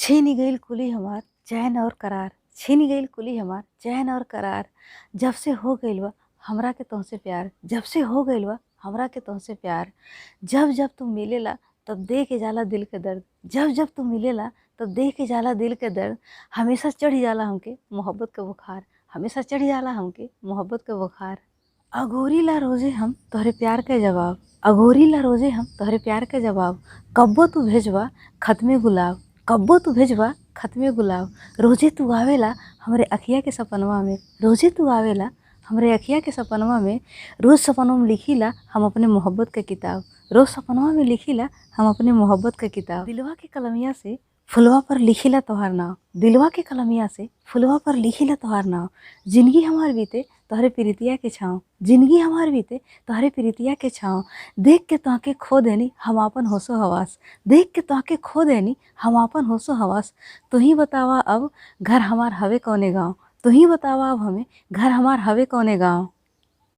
छीन गईल कुली हमार चैन और करार, छीन गईल कुली हमार चैन और करार। जब से हो गईल बा हमरा के तोहसे प्यार, जब से हो गईल बा हमरा के तोहसे प्यार। जब जब तू मिलेला तब दे के जाला दिल के दर्द, जब जब तू मिलेला तब दे के जाला दिल के दर्द। हमेशा चढ़ जाला हमके मोहब्बत के बुखार, हमेशा चढ़ जाला हमके मोहब्बत के बुखार। अगोरीला रोजे हम तोहरे प्यार के जवाब, अगोरीला रोजे हम तोहरे प्यार के जवाब। कब्बो तू भेजवा खत में गुलाब, कब्बो तू भेजवा खत में गुलाब। रोजे तू आवेला हमरे अखिया के सपनवा में, रोजे तू आवेला हमरे अखिया के सपनवा में। रोज सपनवा में लिखीला हम अपने मोहब्बत के किताब, रोज सपनवा में लिखीला हम अपने मोहब्बत के किताब। दिलवा के कलमिया से फुलवा पर लिखीला तोहार नाव, दिलवा के कलमिया से फुलवा पर लिखीला तोहार नाव। जिंदगी हमार बीते तोहरे प्रीतिया के छाँव, जिंदगी हमार बीते तोहरे प्रीतिया के छाँव। देख के तोहके खो देनी हम आपन होशो हवास, देख के तोहके खो देनी हम आपन होशो हवास। तू ही बतावा अब घर हमार हवे कौने गाँव, तू ही बतावा अब हमें घर हमार हवे कौने गाँव।